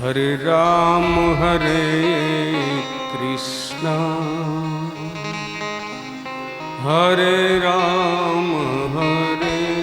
हरे राम कृष्णा हरे राम कृष्णा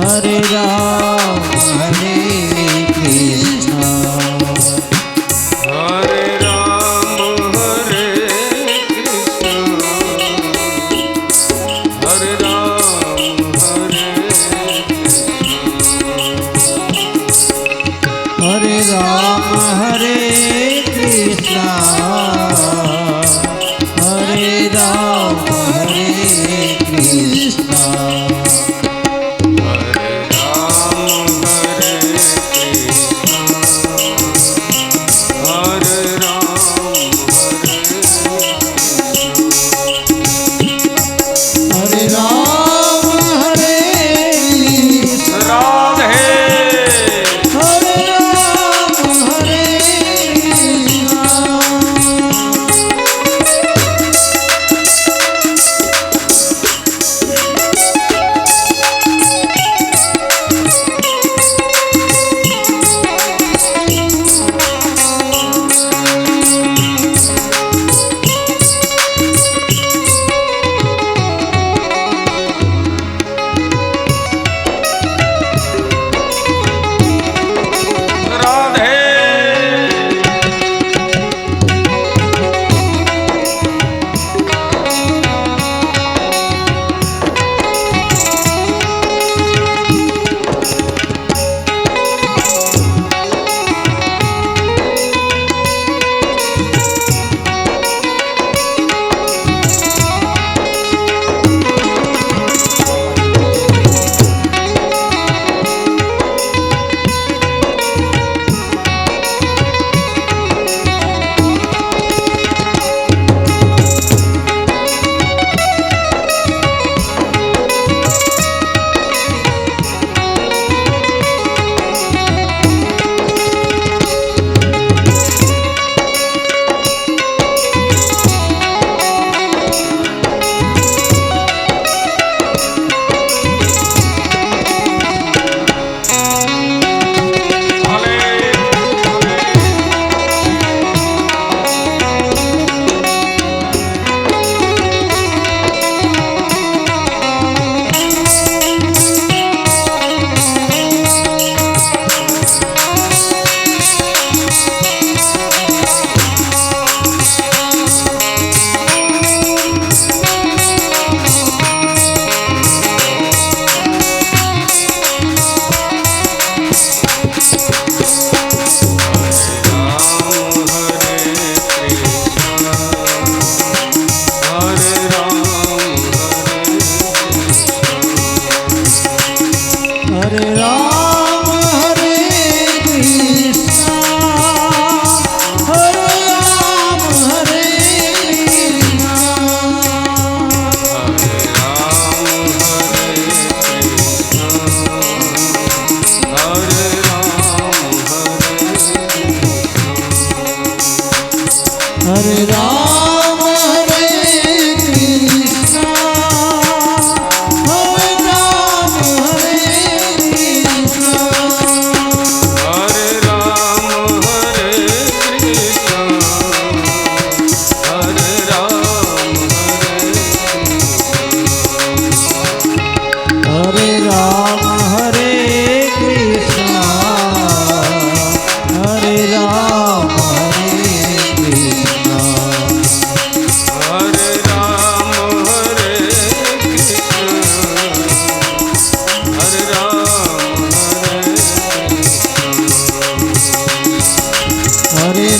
हरे राम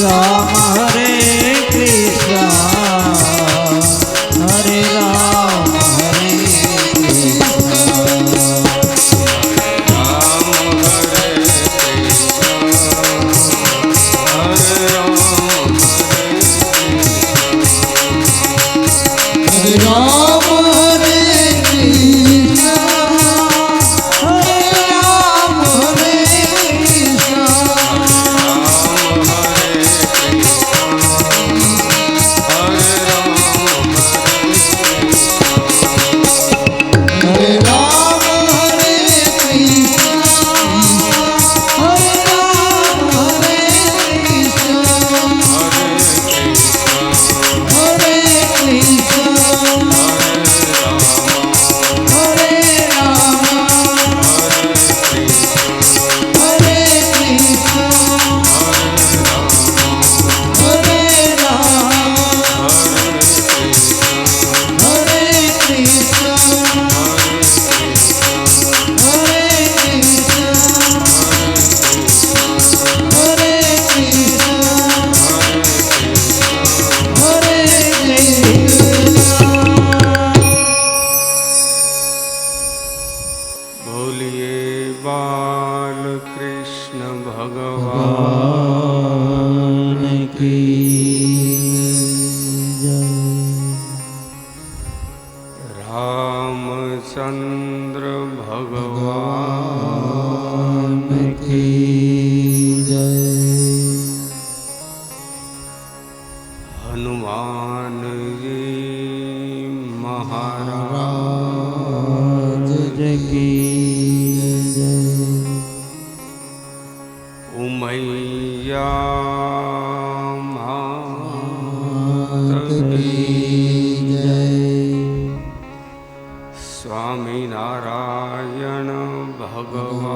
राम हरे कृष्ण हरे राम हरे राम हरे कृष्ण हरे राम हरे कृष्ण हरे राम हरे कृष्ण हरे राम हरे कृष्ण हरे कृष्ण हरे राम हरे कृष्ण हरे राम हरे कृष्ण हरे कृष्ण हरे कृष्ण हरे कृष्ण। बोलिए बाल कृष्ण भगवान भगवान की जय। रामचंद्र भगवान भगवान की जय। हनुमान जी महाराज राज की जय। उमैया मात मात की की जय। स्वामी नारायण भगवान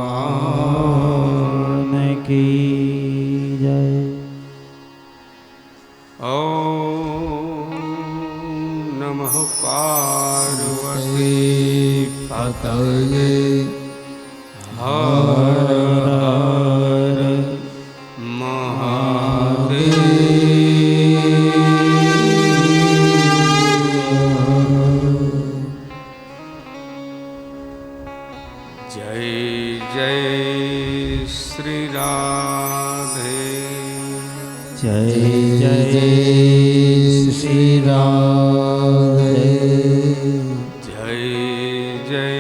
भगवान की जय। ओम नमः पार्वती पतये हर हर महादेव। जय जय श्री राधे जय जय श्री राधे। जय जय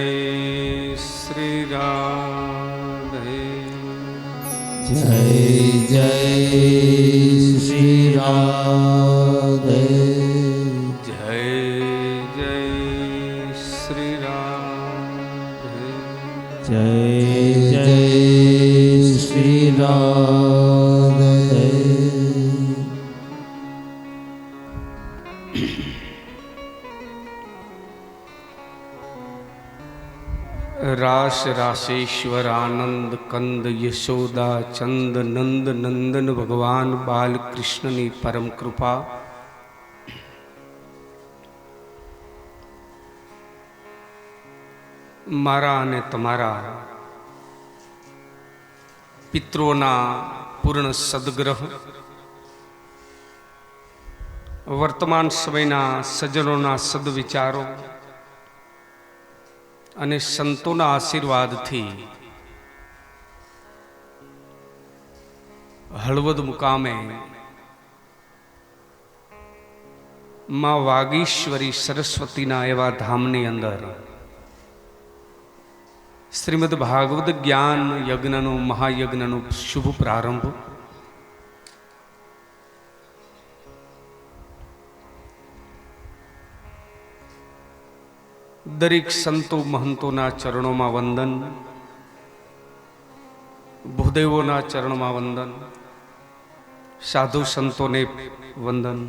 श्री राधे जय जय श्री राधे। जय जय श्री राधे जय जय श्री राधे। रास रासेश्वर आनंद कंद यशोदा चंद नंद नंदन भगवान बाल कृष्णनी परम कृपा मारा અને તમારા પિતૃઓના પૂર્ણ સદગ્રહ વર્તમાન સમયના સજ્જનોના સદવિચારો અને સંતોના આશીર્વાદથી હળવદ મુકામે માં વાગીશ્વરી સરસ્વતીના એવા ધામની અંદર શ્રીમદ ભાગવત જ્ઞાન યજ્ઞનો મહાયજ્ઞનો શુભ પ્રારંભ દરેક સંતો મહંતોના ચરણોમાં વંદન, ભૂદેવોના ચરણોમાં વંદન, સાધુ સંતોને વંદન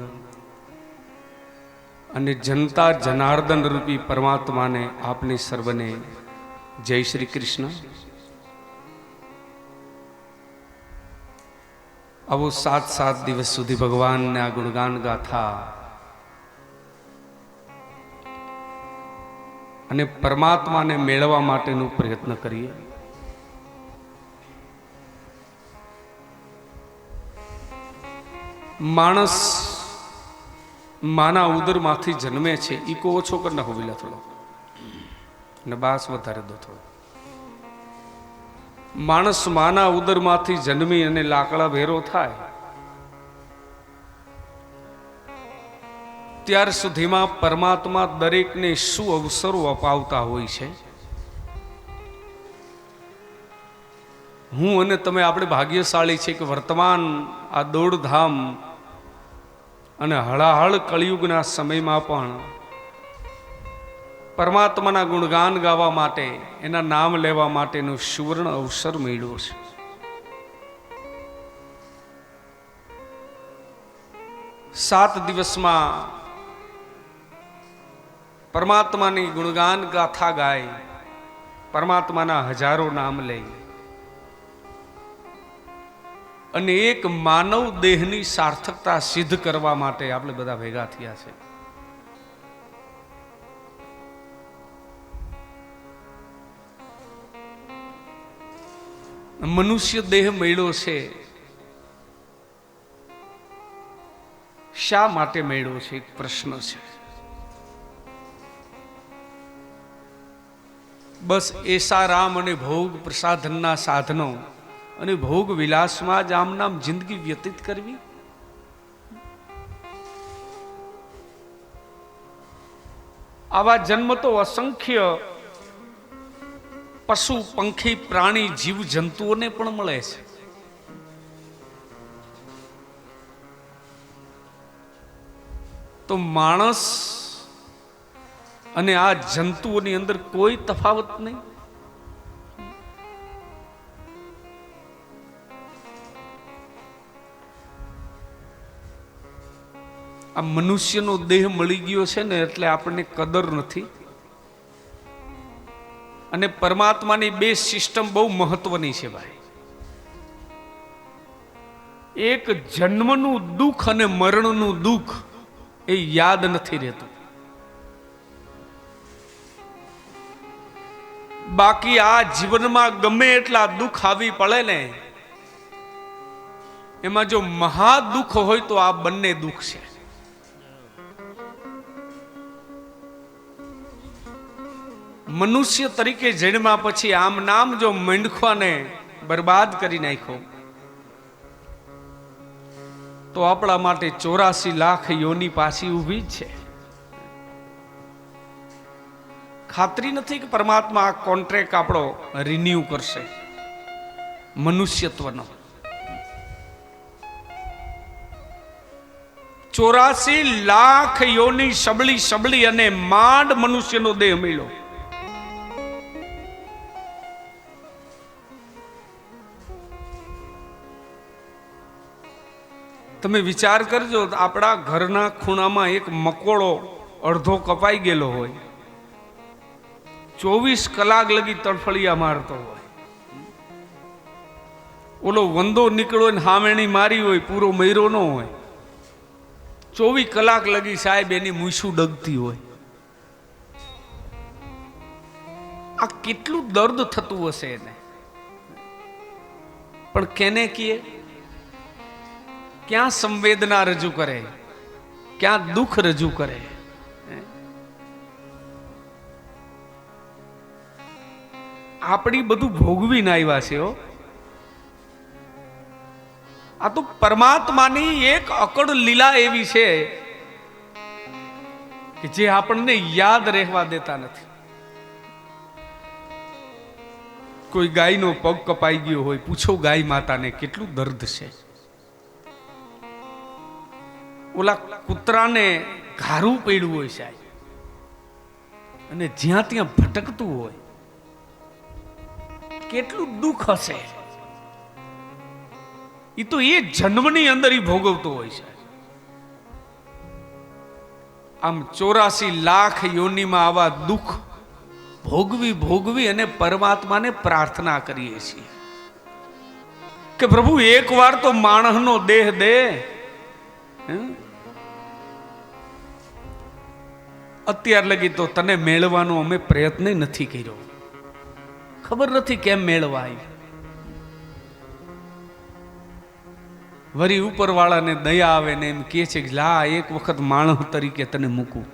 અને જનતા જનાર્દન રૂપી પરમાત્માને આપને સર્વને જય શ્રી કૃષ્ણ। આવો 7 દિવસ સુધી ભગવાનને આ ગુણગાન ગાથા અને પરમાત્માને મેળવવા માટેનો પ્રયત્ન કરીએ। માણસ માના ઉદરમાંથી જન્મે છે ઈકો ઓછો કરી નાખો વિલા થોડો ને બાસ વધારે દો થોડો. માણસ માના ઉદરમાંથી જન્મી અને લાકડા ભેરો થાય ત્યાર સુધીમાં પરમાત્મા દરેકને શું અવસરો અપાવતા હોય છે. હું અને તમે આપણે ભાગ્યશાળી છે કે વર્તમાન આ દોડધામ અને હળાહળ કળિયુગના સમયમાં પણ પરમાત્માના ગુણગાન ગાવા માટે, એના નામ લેવા માટેનો સુવર્ણ અવસર મળ્યો છે. સાત દિવસમાં પરમાત્માની ગુણગાન ગાથા ગાય, પરમાત્માના હજારો નામ લઈ અને એક માનવ દેહની સાર્થકતા સિદ્ધ કરવા માટે આપણે બધા ભેગા થયા છે. મનુષ્ય દેહ મળ્યો છે, શા માટે મળ્યો છે? એક પ્રશ્ન છે. બસ એસારામ અને ભોગ પ્રસાધનના સાધનો અને ભોગ વિલાસમાં જ આમ નામ જિંદગી વ્યતીત કરવી? આવા જન્મ તો અસંખ્ય પશુ પંખી પ્રાણી જીવ જંતુઓને પણ મળે છે. તો માણસ અને આ જંતુઓની અંદર કોઈ તફાવત નહીં. આ મનુષ્યનો દેહ મળી ગયો છે ને એટલે આપણને કદર નથી. અને પરમાત્માની બે સિસ્ટમ બહુ મહત્વની છે ભાઈ. એક જન્મનું દુઃખ અને મરણનું દુઃખ એ યાદ નથી રહેતું. બાકી આ જીવનમાં ગમે એટલા દુઃખ આવી પડે ને, એમાં જો મહા દુઃખ હોય તો આ બંને દુઃખ છે. મનુષ્ય તરીકે જન્મ્યા પછી આમ નામ જો મંડખાને બરબાદ કરી નાખ્યો તો આપણા માટે 84 લાખ યોની પાછી ઊભી જ છે. ખાતરી નથી કે પરમાત્મા આ કોન્ટ્રાક્ટ આપણો રિન્યુ કરશે મનુષ્યત્વનો. 84 લાખ યોની સબળી સબળી અને માંડ મનુષ્યનો દેહ મળ્યો. તમે વિચાર કરજો, આપણા ઘરના ખૂણામાં એક મકોડો અડધો કપાઈ ગયેલો હોય, 24 કલાક લગી તડફડિયા મારતો હોય. ઓલો વંદો નીકળ્યો ને હામેણી મારી હોય, પૂરો મર્યો ન હોય, 24 કલાક લગી સાહેબ એની મૂછું ડગતી હોય. આ કેટલું દર્દ થતું હશે એને. પણ કેને કીએ? ક્યાં સંવેદના રજૂ કરે, ક્યાં દુઃખ રજૂ કરે? આપણી બધું ભોગવીને આવ્યા છે. આ તો પરમાત્માની એક અકડ લીલા એવી છે કે જે આપણને યાદ રહેવા દેતા નથી. કોઈ ગાયનો પગ કપાઈ ગયો હોય, પૂછો ગાય માતાને કેટલું દર્દ છે. ઓલા કૂતરાને ઘારું પડ્યું હોય સાહેબ, અને જ્યાં ત્યાં ભટકતું હોય, કેટલું દુઃખ હશે. એ તો એ જન્મની અંદર ભોગવતો હોય છે. આમ 84 લાખ યોનીમાં આવા દુઃખ ભોગવી ભોગવી અને પરમાત્માને પ્રાર્થના કરીએ છીએ કે પ્રભુ એકવાર તો માણસનો દેહ દે. અત્યાર લગી તો તને મેળવાનો અમે પ્રયત્ન નથી કર્યો. ખબર નથી કેમ મેળવાય. વરી ઉપરવાળાને દયા આવે ને એમ કહે છે કે લા એક વખત માણસ તરીકે તને મૂકું.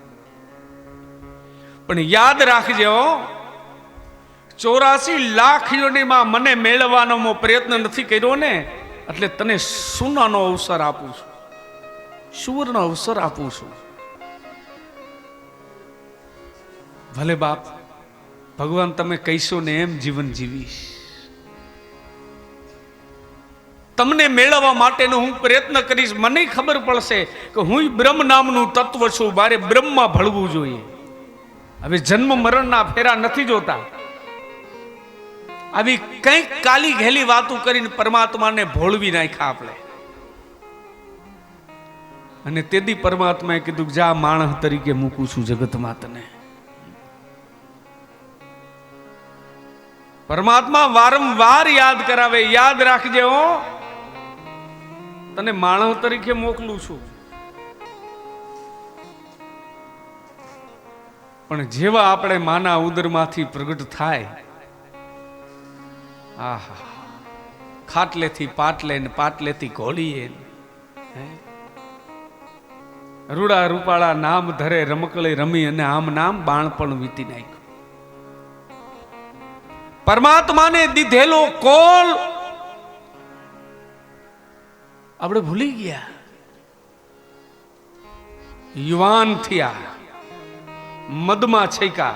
પણ યાદ રાખજો, 84 લાખ યોનિમાં મને મેળવવાનો પ્રયત્ન નથી કર્યો ને, એટલે તને સોનાનો અવસર આપું છું, સુવર્ણ અવસર આપું છું. ભલે બાપ, ભગવાન તમે કહીશો ને એમ જીવન જીવીશ. તમને મેળવવા માટેનો હું પ્રયત્ન કરીશ. મને ખબર પડશે કે હું બ્રહ્મ નામનું તત્વ છું, મારે બ્રહ્મમાં ભળવું જોઈએ. હવે જન્મ મરણના ફેરા નથી જોતા. આવી કંઈક કાલી ઘેલી વાતો કરીને પરમાત્માને ભોળવી નાખ્યા આપણે. અને તેથી પરમાત્માએ કીધું જા માણસ તરીકે મૂકું છું જગતમાં તને. પરમાત્મા વારંવાર યાદ કરાવે, યાદ રાખજે હો, તને માણસ તરીકે મોકલું છું. પણ જેવા આપણે માના ઉદરમાંથી પ્રગટ થાય, આહા, ખાટલેથી પાટલે ને પાટલેથી ઘોડીએ, રૂડા રૂપાળા નામ ધરે રમકળી રમી અને આમ નામ બાણપણ વીતી નાખ્યું. પરમાત્માને દીધેલો કોલ આપણે ભૂલી ગયા. યુવાન થયા, મદમાં છેકા,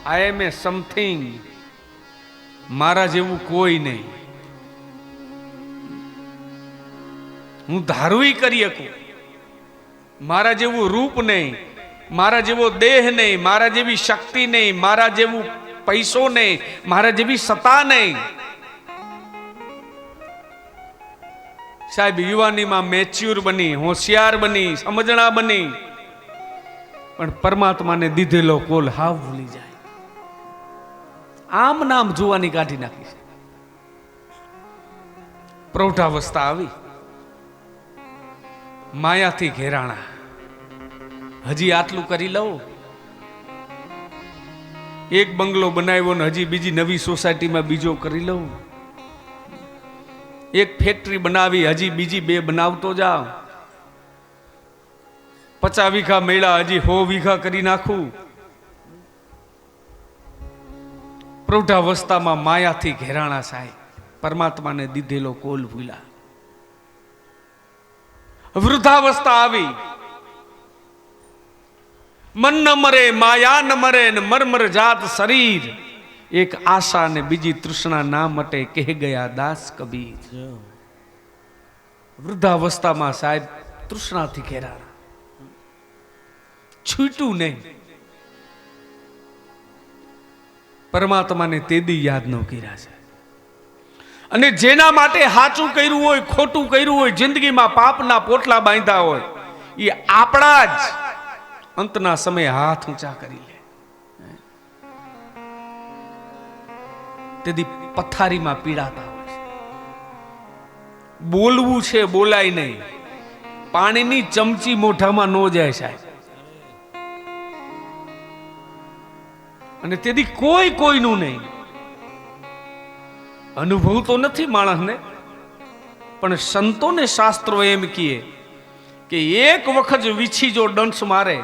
આઈ એમ એ સમથિંગ, મારા જેવું કોઈ નહીં, હું ધારવી કરી શકું, મારા જેવું રૂપ નહીં, મારા જેવો દેહ નહીં, મારા જેવી શક્તિ નહીં, મારા જેવું પૈસો નહીં, મારા જેવી સત્તા નહીં. સાહેબ, યુવાનીમાં મેચ્યોર બની, હોશિયાર બની, સમજણા બની, પણ પરમાત્માને દીધેલો કોલ હાવ ભૂલી જાય. આમ નામ જોવાની કાઢી નાખી છે. પ્રૌઢાવસ્થા આવી, માયાથી ઘેરાણા, હજી આટલું કરી લઉં, એક બંગલો બનાવ્યો ને હજી બીજી નવી સોસાયટીમાં બીજો કરી લઉં, એક ફેક્ટરી બનાવી હજી બીજી 2 બનાવતો જાવ, 50 વીઘા મેળા હજી 100 વીઘા કરી નાખું. પ્રૌઢાવસ્થામાં માયાથી ઘેરાણા સાહેબ, પરમાત્માને દીધેલો કોલ ભૂલા. વૃદ્ધાવસ્થા આવી, મન ન મરે, માયા ન મરે, ને મરમર જાત શરીર, એક આશા ને બીજી તૃષ્ણા ના મટે, કહે ગયા દાસ કબીર. વૃદ્ધાવસ્થામાં સાહેબ તૃષ્ણાથી ઘેરાણા, છૂટ્યું નહીં. પરમાત્માને તેદી યાદ ન કર્યા છે. અને જેના માટે સાચું કર્યું હોય, ખોટું કર્યું હોય, જિંદગીમાં પાપના પોટલા બાંધ્યા હોય, એ આપણા જ અંતના સમયે હાથ ઊંચા કરી લે. તેથી પથારીમાં પીડાતા હોય છે. બોલવું છે, બોલાય નહીં. પાણીની ચમચી મોઢામાં ન જાય સાહેબ. અને તેથી કોઈ કોઈનું નહીં. અનુભવ તો નથી માણસને, પણ સંતોને શાસ્ત્રો એમ કહે કે એક વખત વીછી જો ડંસ મારે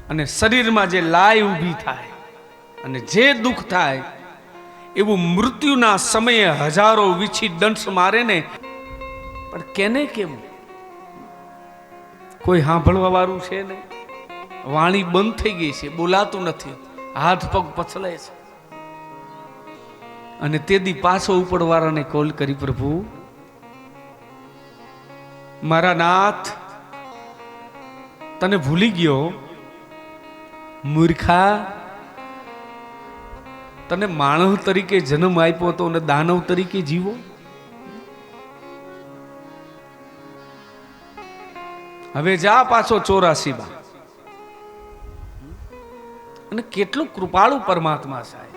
અને શરીરમાં જે લાય ઊભી થાય અને જે દુઃખ થાય, એવું મૃત્યુના સમયે હજારો વીછી દંશ મારે ને, પણ કેને કેવું? કોઈ સાંભળવા વાળું છે ને? વાણી બંધ થઈ ગઈ છે, બોલાતું નથી, હાથ પગ પછલે છે. અને તેદી પાછો ઉપરવાળાને કોલ કરી, પ્રભુ મારા નાથ, તને ભૂલી ગયો મૂર્ખા. તને માનવ તરીકે જન્મ આપ્યો હતો અને દાનવ તરીકે જીવો. હવે જા પાછો 84 માં. અને કેટલું કૃપાળુ પરમાત્મા સાહેબ,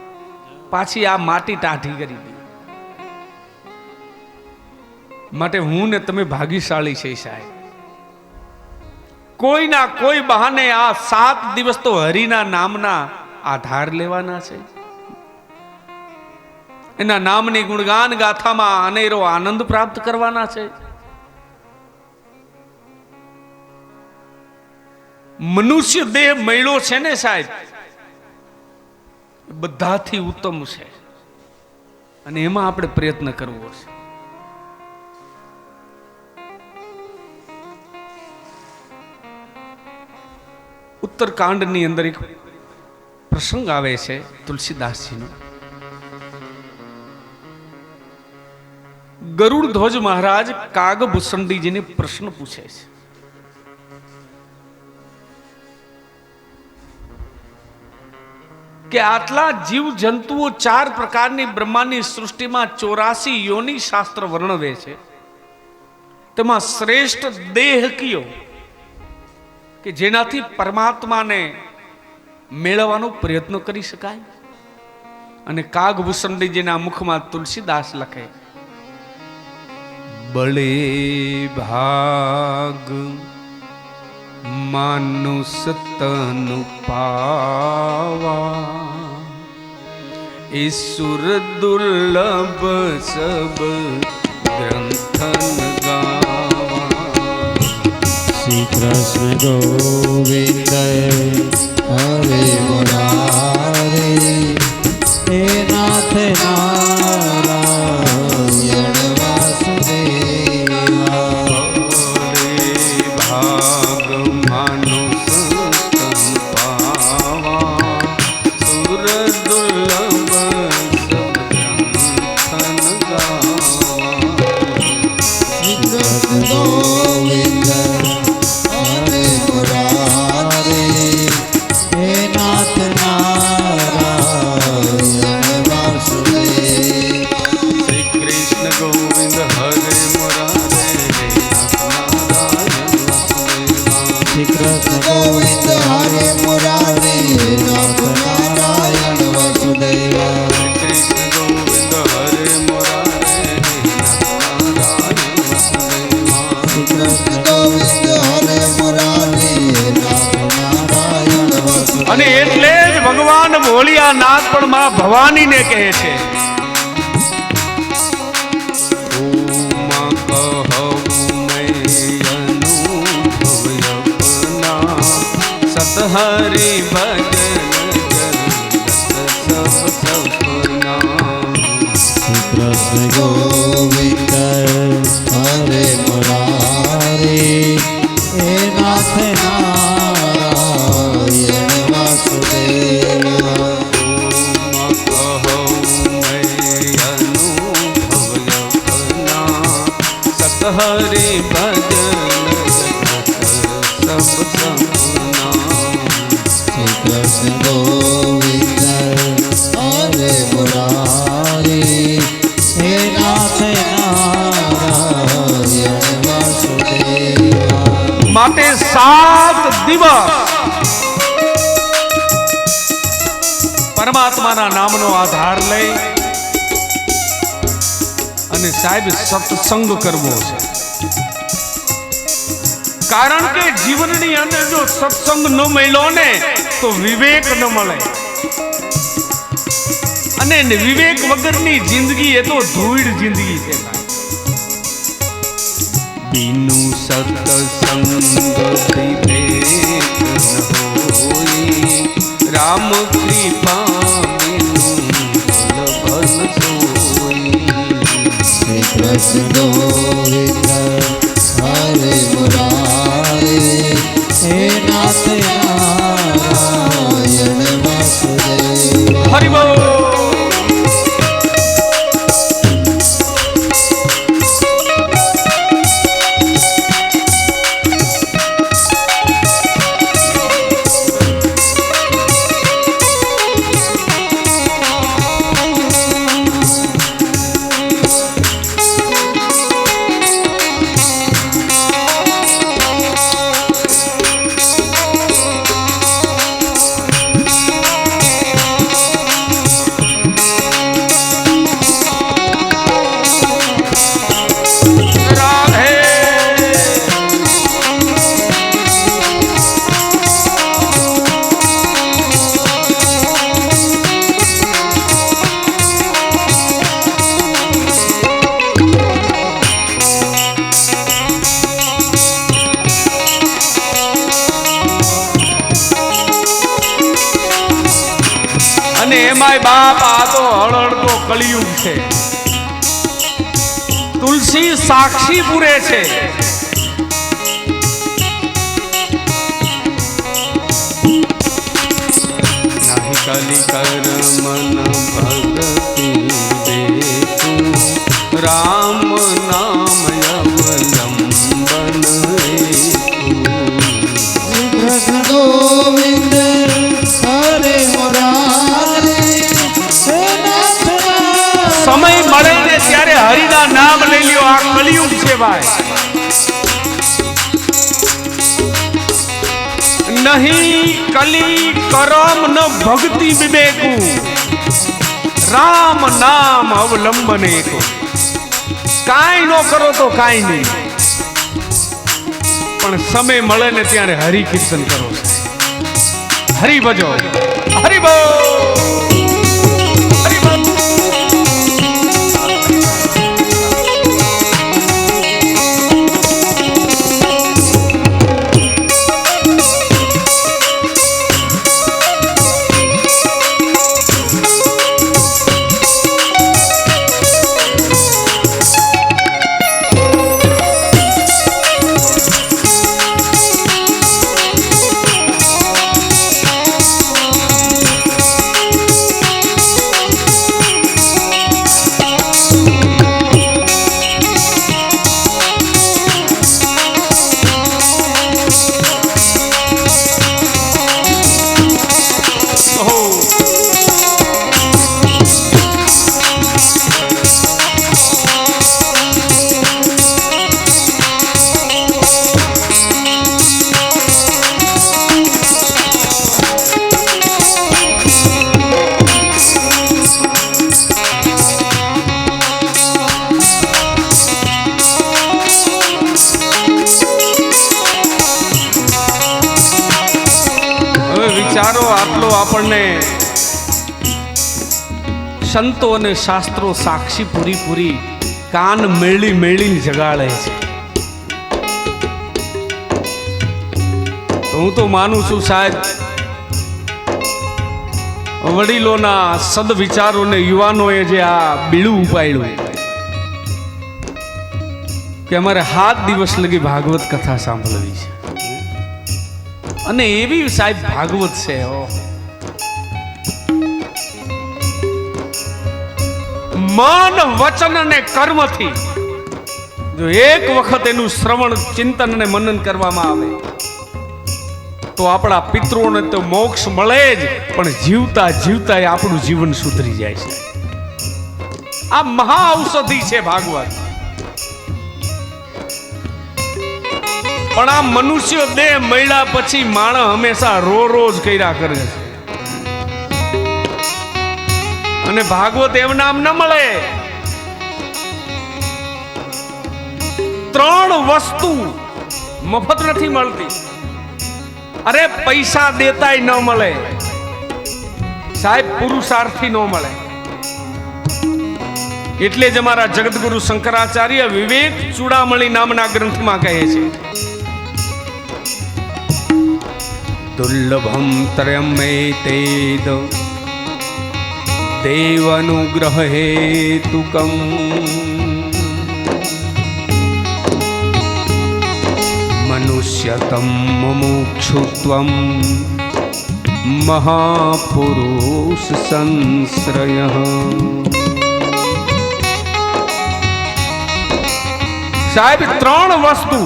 પાછી આ માટી ટાઢી કરી દી. માટે હું ને તમે ભાગ્યશાળી છે સાહેબ. કોઈના કોઈ બહાને આ 7 દિવસ તો હરિના નામના આધાર લેવાના છે. એના નામની ગુણગાન ગાથામાં અનેરો આનંદ પ્રાપ્ત કરવાના છે. મનુષ્ય દેહ મૈળો છે ને સાહેબ, બધાથી ઉત્તમ છે અને એમાં આપણે પ્રયત્ન કરવો છે. ઉત્તરકાંડની અંદર એક પ્રસંગ આવે છે તુલસીદાસજીનો. ગરુડ ધ્વજ મહારાજ કાગભૂષણજીને પ્રશ્ન પૂછે છે કે આટલા જીવ જંતુઓ 4 પ્રકારની બ્રહ્માંડની સૃષ્ટિમાં 84 યોની શાસ્ત્ર વર્ણવે છે, તેમાં શ્રેષ્ઠ દેહ કયો કે જેનાથી પરમાત્માને મેળવવાનો પ્રયત્ન કરી શકાય? અને કાગભૂષણજીના મુખમાં તુલસીદાસ લખે, બળે ભાગ માનુષ તન પાવા, ઈશ્વર દુર્લભ સબ ગ્રંથન ગાવા. શ્રી કૃષ્ણ ગોવિંદ હરે મુરારી, હે નાથ નારાયણ વાસુદેવા. ભાગ માનુષ તન પાવા, સુર દુર્લભ સબ ગ્રંથન ગાવા. શ્રી કૃષ્ણ ગોવિંદ હરે મુરારી, હે નાથ નારાયણ વાસુદેવા. શ્રી કૃષ્ણ ગોવિંદ હરે મુરારે, શ્રી કૃષ્ણ ગોવિંદ હરે મુરારી, નાથ નારાયણ વાસુદેવા. કૃષ્ણ ગોવિંદ હરે મુરારે, શ્રી કૃષ્ણ ગોવિંદ હરે મુરારી, નાથ નારાયણ વાસુદેવા. અને એટલે જ ભગવાન ભોળિયાનાથ પણ માં ભવાનીને કહે છે, સતહરી ભજન સબ સપના. શ્રી કૃષ્ણ ગોવિંદ હરે મુરારી, હે નાથ નારાયણ વાસુદેવા. સતહરી ભજન સબ સપના. શ્રી કૃષ્ણ ગોવિંદ હરે મુરારી, હે નાથ નારાયણ વાસુદેવા. માટે 7 દિવસ પરમાત્માના નામનો આધાર લઈ અને સાહેબ સત્સંગ કરવો છે. કારણ કે જીવનની અંદર જો સત્સંગ ન મળ્યો ને તો વિવેક ન મળે, અને વિવેક વગરની જિંદગી એ તો ધૂળ જિંદગી છે. બીનુ સત્સંગ વિવેક ન હોઈ, રામ કૃપા બીનુ ભલ સોઈ. શ્રી કૃષ્ણ ગોવિંદ હરે મુરારી, હે નાથ નારાયણ વાસુદેવા. હરિ બોલ. એમાંય બાપ આ તો હળહળતો કળિયુગ છે. તુલસી સાક્ષી પૂરે છે. નાહી કલી કર મન ભક્તિ દેતું રામ નામ અવલંબન કૃષ્ણ ગોવિંદ હરે મુરારી હે નાથ સમય મળે ને ત્યારે હરિના નામ લઈ લ્યો. આ કલિયુગ છે ભાઈ. નહીં કલી કરમ ન ભક્તિ વિવેકુ રામ નામ અવલંબન એકુ. કાંઈ નો કરો તો કાંઈ નહીં, પણ સમય મળે ને ત્યારે હરિ કીર્તન કરો. હરિ ભજો, હરિ બોલ. વિચારો આટલો આપણને સંતો અને શાસ્ત્રો સાક્ષી પૂરી પૂરી કાન મેળી મેળીને જગાડે છે. હું તો માનું છું સાહેબ વડીલોના સદ વિચારોને યુવાનોએ જે આ બીડું ઉપાડ્યું કે અમારે 7 દિવસ લગી ભાગવત કથા સાંભળવી છે. અને એવી સાહેબ ભાગવત છે મન વચન અને કર્મથી જો એક વખત એનું શ્રવણ ચિંતન અને મનન કરવામાં આવે તો આપણા પિતૃઓને તો મોક્ષ મળે જ, પણ જીવતા જીવતા આપણું જીવન સુધરી જાય છે. આ મહા ઔષધિ છે ભાગવત. પણ આ મનુષ્ય દેહ મળ્યા પછી માણસ હંમેશા રોજ કર્યા કરે છે. અને ભાગવત એમ નામ ન મળે. 3 વસ્તુ મફત નથી મળતી. અરે પૈસા દેતાય ન મળે સાહેબ, પુરુષાર્થી ન મળે. એટલે જ અમારા જગતગુરુ શંકરાચાર્ય વિવેક ચૂડામણી નામના ગ્રંથમાં કહે છે દુર્લભમ ત્રયમેતેદ દેવાનુગ્રહ હેતુકમ મનુષ્યતમ મુમુક્ષુત્વમ મહાપુરુષ સંશ્રય. સાહેબ 3 વસ્તુ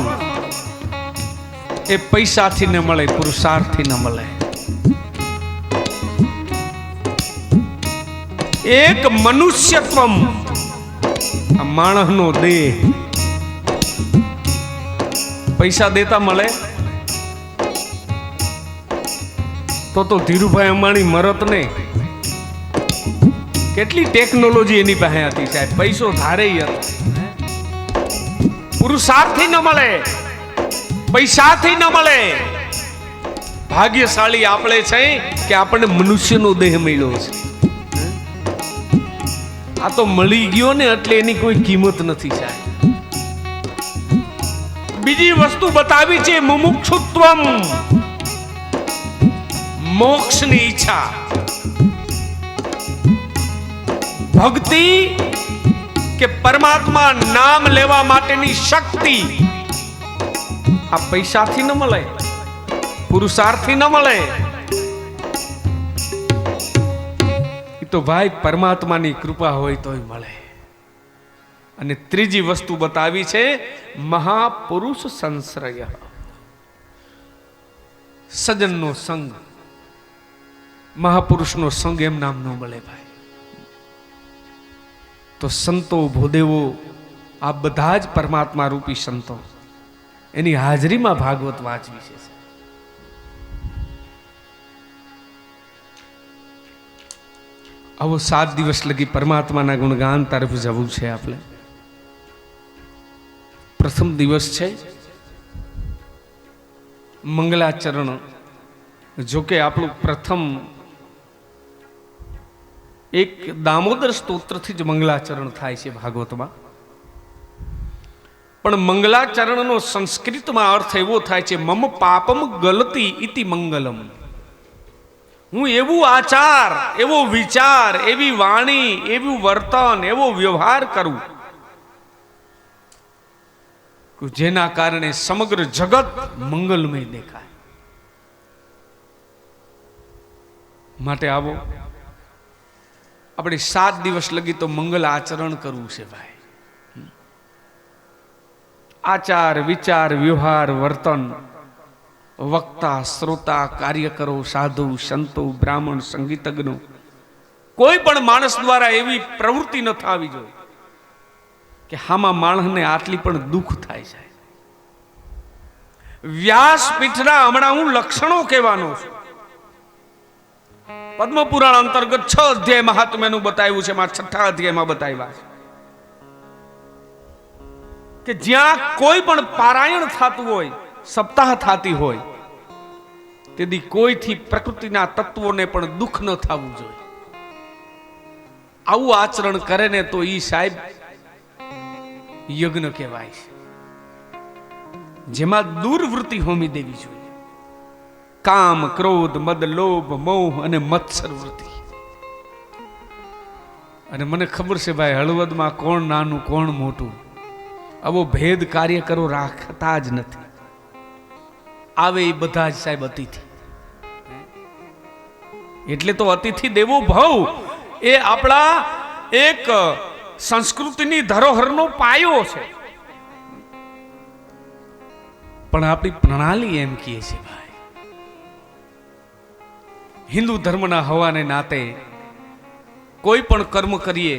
એ પૈસાથી ન મળે, પુરુષાર્થથી ન મળે. એક મનુષ્યત્વમ, આ માણસનો દેહ. પૈસા દેતા મળે તો ધીરુભાઈ અંબાણી મરત ને. કેટલી ટેકનોલોજી એની પાસે હતી સાહેબ, પૈસો ધારે હતો. પુરુષાર્થથી ન મળે, પૈસાથી ન મળે. ભાગ્યશાળી આપણે છે કે આપણને મનુષ્યનો દેહ મળ્યો છે. આ તો મળી ગયો ને એટલે એની કોઈ કિંમત નથી સાહેબ. બીજી વસ્તુ બતાવી છે મુમુક્ષુત્વમ, મોક્ષની ઈચ્છા. ભક્તિ કે પરમાત્મા નામ લેવા માટેની શક્તિ આ પૈસાથી ન મળે, પુરુષાર્થથી ન મળે. એ તો ભાઈ પરમાત્માની કૃપા હોય તોય મળે. અને ત્રીજી વસ્તુ બતાવી છે મહાપુરુષ સંશ્રય, સજનનો સંગ. મહાપુરુષનો સંગ એમ નામ ન મળે ભાઈ. તો સંતો ભૂદેવો આ બધા જ પરમાત્મા રૂપી સંતો, એની હાજરીમાં ભાગવત વાંચવી છે. આવો 7 દિવસ લગી પરમાત્માના ગુણગાન તરફ જવું છે આપણે. પ્રથમ દિવસ છે મંગલાચરણ. જોકે આપણું પ્રથમ એક દામોદર સ્તોત્રથી જ મંગલાચરણ થાય છે ભાગવતમાં. પણ મંગલાચરણનો સંસ્કૃતમાં અર્થ એવો થાય છે મમ પાપમ ગલતી ઇતિ મંગલમ. હું એવું આચાર, એવો વિચાર, એવી વાણી, એવું વર્તન, એવો વ્યવહાર કરું કે જેના કારણે સમગ્ર જગત મંગલમય દેખાય. માટે આવો આપણે 7 દિવસ લગી તો મંગલ આચરણ કરવું છે ભાઈ. આચાર, વિચાર, વ્યવહાર, વર્તન, વક્તા, શ્રોતા, કાર્યકરો, સાધુ, સંતો, બ્રાહ્મણ, સંગીતજ્ઞો, કોઈ પણ માણસ દ્વારા એવી પ્રવૃત્તિ ન થવી જોઈએ કે હામાં માણસને આટલી પણ દુઃખ થાય છે. વ્યાસપીઠના હમણાં હું લક્ષણો કહેવાનો છું. પદ્મપુરાણ અંતર્ગત 6 અધ્યાય મહાત્મ્યનું બતાવ્યું છે. મારા 6થા અધ્યાયમાં બતાવ્યા છે કે જ્યાં કોઈ પણ પારાયણ થતું હોય, સપ્તાહ થતી હોય, તેથી કોઈથી પ્રકૃતિના તત્વોને પણ દુઃખ ન થવું જોઈએ. આવું આચરણ કરે ને તો ઈ સાહેબ યજ્ઞ કહેવાય છે, જેમાં દુર્વૃત્તિ હોમી દેવી જોઈએ. કામ, ક્રોધ, મદ, લોભ, મોહ અને મત્સર વૃત્તિ. અને મને ખબર છે ભાઈ હળવદમાં કોણ નાનું કોણ મોટું, આવો ભેદ કાર્યકરો રાખતા જ નથી. આવે એ બધા જ સાહેબ અતિથિ. એટલે તો અતિથિ દેવો ભવ એ આપણા એક સંસ્કૃતિની ધરોહરનો પાયો છે. પણ આપણી પ્રણાલી એમ કહે છે ભાઈ, હિન્દુ ધર્મના હોવાને નાતે કોઈ પણ કર્મ કરીએ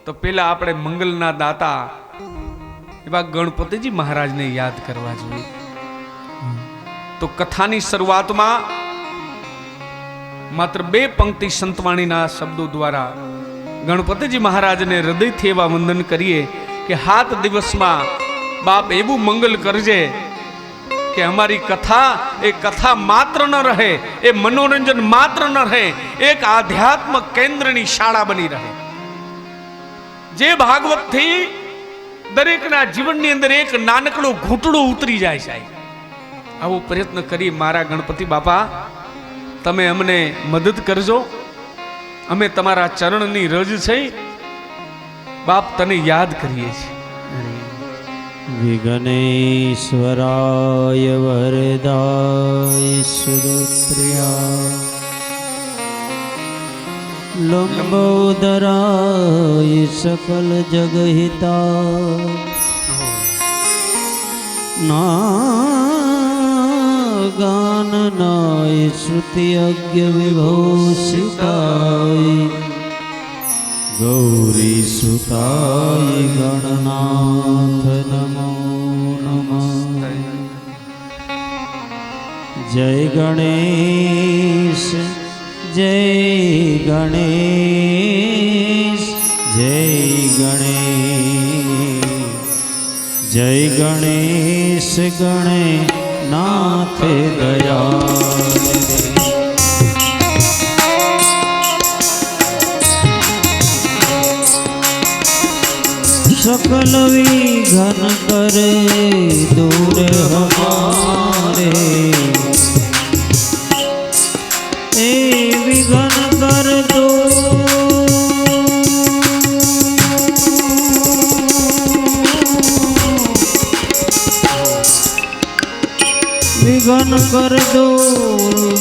તો પેલા આપણે મંગલના દાતા એવા ગણપતિજી મહારાજને યાદ કરવા જોઈએ. તો કથાની શરૂઆતમાં માત્ર 2 પંક્તિ સંતવાણીના શબ્દો દ્વારા ગણપતિજી મહારાજને હૃદયથી એવા વંદન કરીએ કે 7 દિવસમાં બાપ એવું મંગલ કરજે કે અમારી કથા એ કથા માત્ર ન રહે, એ મનોરંજન માત્ર ન રહે, એક આધ્યાત્મ કેન્દ્રની શાળા બની રહે. જે ભાગવતથી દરેકના જીવનની અંદર એક નાનકડો ઘૂંટડો ઉતરી જાય છે. આવો પ્રયત્ન કરી મારા ગણપતિ બાપા તમે અમને મદદ કરજો. અમે તમારા ચરણની રજ છે બાપ, તને યાદ કરીએ છીએ. વિઘ્નેશ્વરાય વરદાય સુરપ્રિયા લંબોદરાય સકલ જગહિતા નાગાનનાય શ્રુતિયજ્ઞ વિભૂષિતાય ગૌરી સુતાય ગણનાથ નમો નમઃ. જય ગણેશ, જય ગણેશ, જય ગણેશ, જય ગણેશ ગણનાથ દયાળ. सकल विघन करे दूर हमारे, ए विघन कर दो विघन कर दो,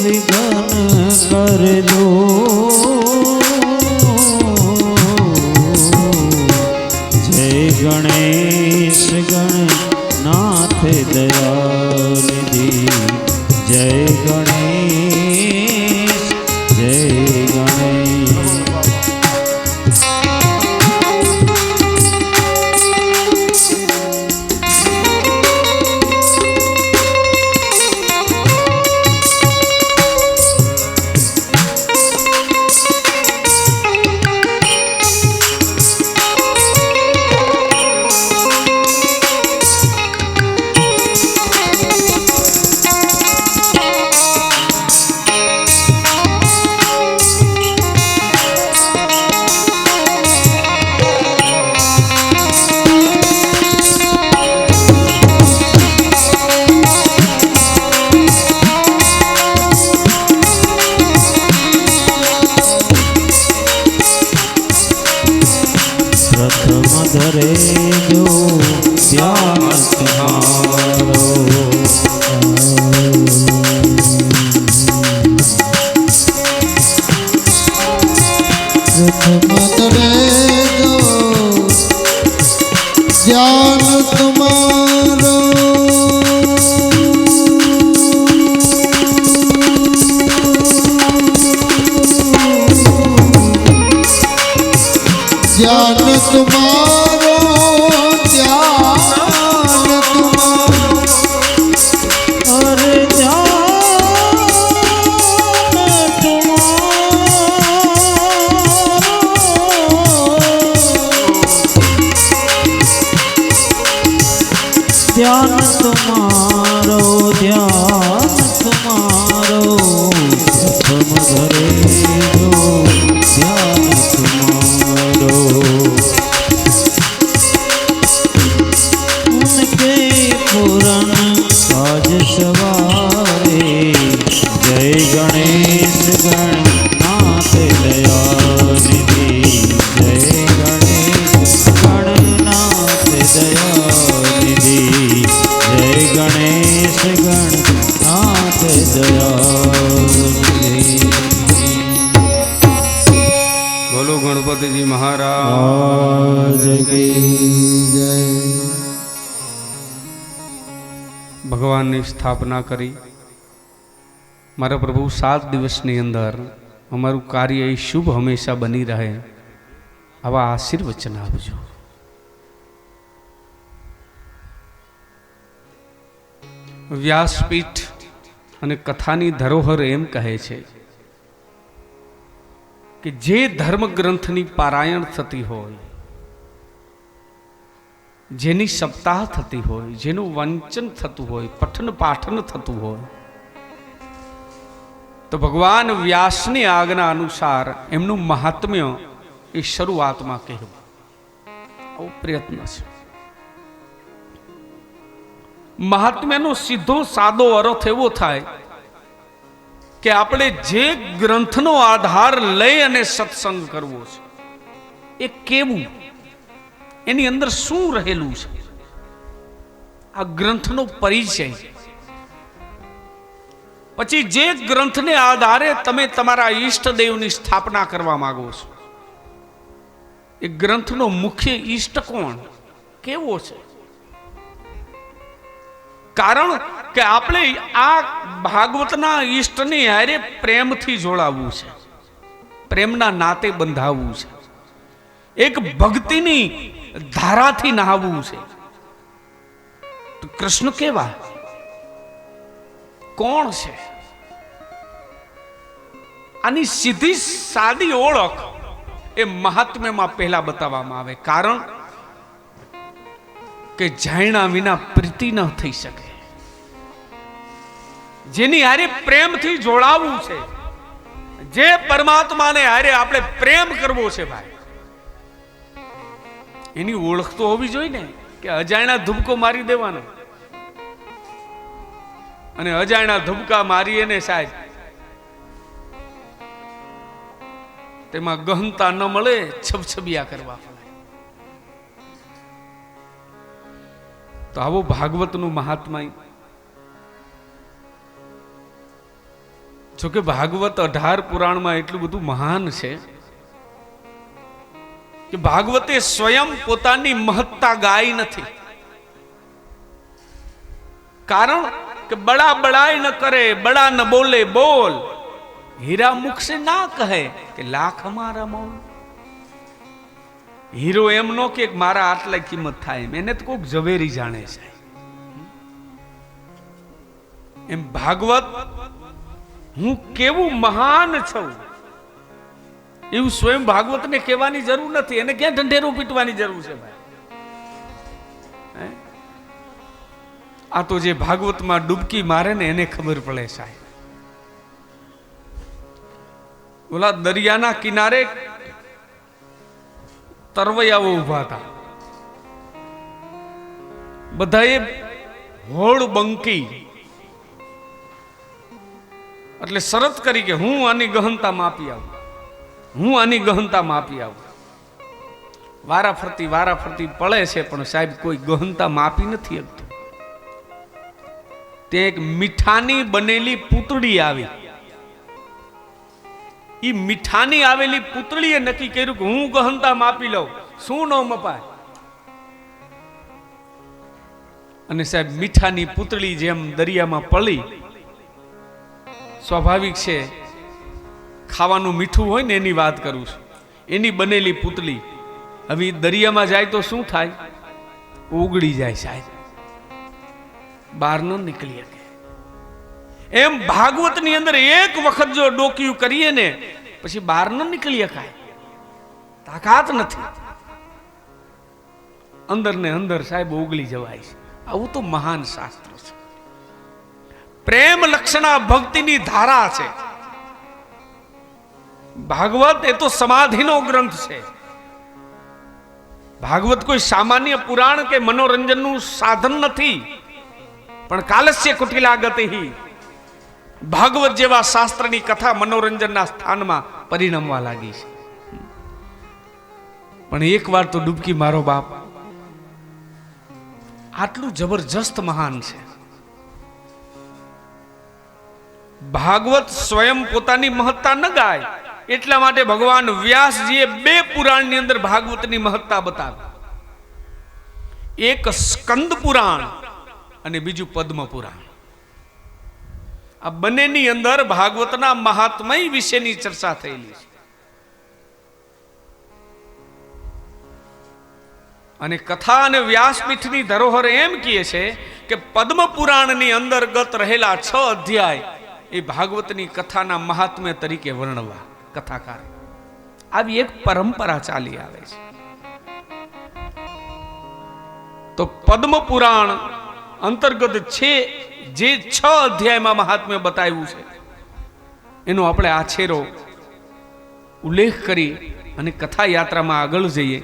विघन कर दो। जय गणेश गणनाथ दयानिधि, जय गणेश, जय गणेश। धरे जो ध्यान तुम्हारो, प्रथम धरे जो ध्यान तुम्हारो, ध्यान तुम्हारो, ध्यान तुम्हारो, अरे ध्यान तुम्हारो, ध्यान तुम्हारो, प्रथम धरे जो ध्यान तुम्हारो। उनके पुराण काज सवारे, जय गणेश गणनाथ दयानिधि, जय गणेश गणनाथ दयानिधि, जय गणेश गणनाथ दयानिधि। बोलो गणपति जी महाराज की जय। ભગવાનની સ્થાપના કરી મારા પ્રભુ 7 દિવસની અંદર અમારું કાર્ય એ શુભ હંમેશા બની રહે આવા આશીર્વચન આપજો। વ્યાસપીઠ અને કથાની ધરોહર એમ કહે છે કે જે ધર્મ ગ્રંથની પારાયણ થતી હોય, જેની સપ્તાહ થતી હોય, જેનું વંચન થતું હોય, પઠન પાઠન થતું હોય, તો ભગવાન વ્યાસની આજ્ઞા અનુસાર એમનું મહાત્મ્ય એ શરૂઆતમાં કહેવું આવો પ્રયત્ન છે। મહાત્મ્યનો સીધો સાદો અર્થ એવો થાય કે આપણે જે ગ્રંથનો આધાર લઈ અને સત્સંગ કરવો છે એ કેવું, એની અંદર શું રહેલું છે, આ ગ્રંથનો પરિચય। પછી જે ગ્રંથને આધારે તમે તમારા ઈષ્ટદેવની સ્થાપના કરવા માંગો છો, એ ગ્રંથનો મુખ્ય ઈષ્ટ કોણ, કેવો છે? કારણ કે આપણે આ ભાગવતના ઈષ્ટની હારે પ્રેમથી જોડાવવું છે, પ્રેમના નાતે બંધાવવું છે, એક ભક્તિની ધારાથી નહાવવું છે। તો કૃષ્ણ કેવા, કોણ છે, આની સીધી સાદી ઓળખ એ મહાત્મ્યમાં પહેલા બતાવવામાં આવે। કારણ કે જાણ્યા વિના પ્રીતિ ન થઈ શકે, જેની હારે પ્રેમથી જોડાવવું છે, જે પરમાત્માને હારે આપણે પ્રેમ કરવો છે ભાઈ, એની ઓળખ તો હોવી જોઈએ ને કે અજાણ્યા ધુબકો મારી દેવાનો, અને અજાણ્યા ધુબકા મારી એને સાહેબ તેમાં ગહનતા ન મળે, છબછબિયા કરવા પડે। તો આવો ભાગવતનું મહાત્મા જોકે ભાગવત 18 પુરાણમાં એટલું બધું મહાન છે કે ભાગવતે સ્વયં પોતાની મહત્તા ગાઈ નથી. કારણ કે બડા બડાઈ ન કરે, બડા ન બોલે બોલ, हीरा मुख से ना कहे કે લાખ हमारा मोल. હીરો એમ નો કે મારા આટલા કિંમત થાય, એને તો કોઈક ઝવેરી જાણે છે. એમ ભાગવત હું કેવું મહાન છું એવું સ્વયં ભાગવતને કહેવાની જરૂર નથી. એને ક્યાં ઢંઢેરો પીટવાની જરૂર છે ભાઈ? આ તો જે ભાગવતમાં ડૂબકી મારે ને એને ખબર પડે સાહેબ. ઓલા દરિયાના કિનારે તરવૈયાઓ ઉભા હતા. બધાએ હોડ બંકી એટલે શરત કરી કે હું આની ગહનતા માપી આવું, હું આની ગહનતા માપી આવું. વારાફરતી પડે છે પણ સાહેબ કોઈ ગહનતા માપી નથી શકતું. તે એક મીઠાની બનેલી પૂતળી આવી. ઈ મીઠાની આવેલી પૂતળીએ નક્કી કર્યું કે હું ગહનતા માપી લઉં, શું ન મપાય. અને સાહેબ મીઠાની પૂતળી જેમ દરિયામાં પડી, સ્વાભાવિક છે ખાવાનું મીઠું હોય ને એની વાત કરું છું, એની બનેલી પૂતળી હવે દરિયામાં જાય તો શું થાય? ઓગળી જાય સાહેબ, બહાર ન નીકળી શકે. એમ ભાગવતની અંદર એક વખત જો ડોક્યું કરીએ ને પછી બહાર ન નીકળી શકાય, તાકાત નથી. અંદર ને અંદર સાહેબ ઓગળી જવાય છે. આવું તો મહાન શાસ્ત્ર છે. પ્રેમ લક્ષણા ભક્તિની ધારા છે. ભાગવત એ તો સમાધિનો ગ્રંથ છે. ભાગવત કોઈ સામાન્ય પુરાણ કે મનોરંજનનું સાધન નથી, પણ કાલસ્ય કુટિલા ગતિહિ. ભાગવત જેવા શાસ્ત્રની કથા મનોરંજનના સ્થાનમાં પરિણમવા લાગી છે. પણ એક વાર તો ડૂબકી મારો બાપ. આટલું જબરજસ્ત મહાન છે ભાગવત. સ્વયં પોતાની મહત્તા ન ગાય એટલા માટે ભગવાન વ્યાસજીએ 2 પુરાણની અંદર ભાગવતની મહત્તા બતાવી. એક સ્કંદ પુરાણ અને બીજું પદ્મ પુરાણ. આ બંનેની અંદર ભાગવતના મહાત્મય વિશેની ચર્ચા થયેલી છે. અને કથા અને વ્યાસપીઠની ધરોહર એમ કહે છે કે પદ્મ પુરાણની અંતર્ગત રહેલા 6 અધ્યાય એ ભાગવતની કથાના મહાત્મ્ય તરીકે વર્ણવા કથાકાર. આવી એક પરંપરા ચાલી આવે છે. તો પદ્મ પુરાણ અંતર્ગત છે જે 6 અધ્યાયમાં મહાત્મ્ય બતાવ્યું છે એનો આપણે આછેરો ઉલ્લેખ કરી અને કથા યાત્રામાં આગળ જઈએ.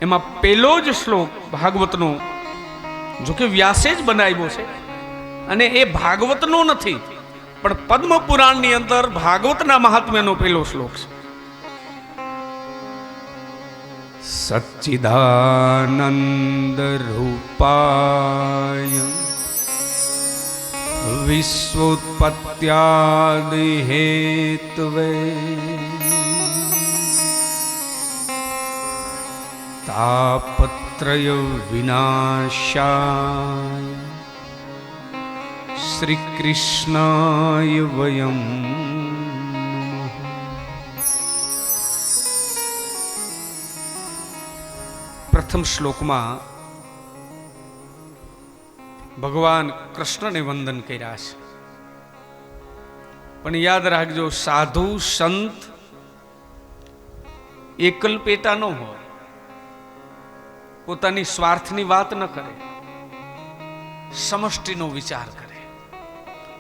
એમાં પહેલો જ શ્લોક ભાગવતનો, જો કે વ્યાસે જ બનાવ્યો છે અને એ ભાગવતનો નથી પણ પદ્મ પુરાણની અંદર ભાગવતના મહાત્મ્યનો પહેલો શ્લોક છે. સચ્ચિદાનંદ રૂપાય વિશ્વોત્પત્યાદિ હેતવે તાપત્રય વિનાશાય શ્રી કૃષ્ણાય વયમ. પ્રથમ શ્લોકમાં ભગવાન કૃષ્ણને વંદન કર્યા છે. પણ યાદ રાખજો, સાધુ સંત એકલ પેટા ન હોય, પોતાની સ્વાર્થની વાત ન કરે, સમષ્ટિનો વિચાર કરે.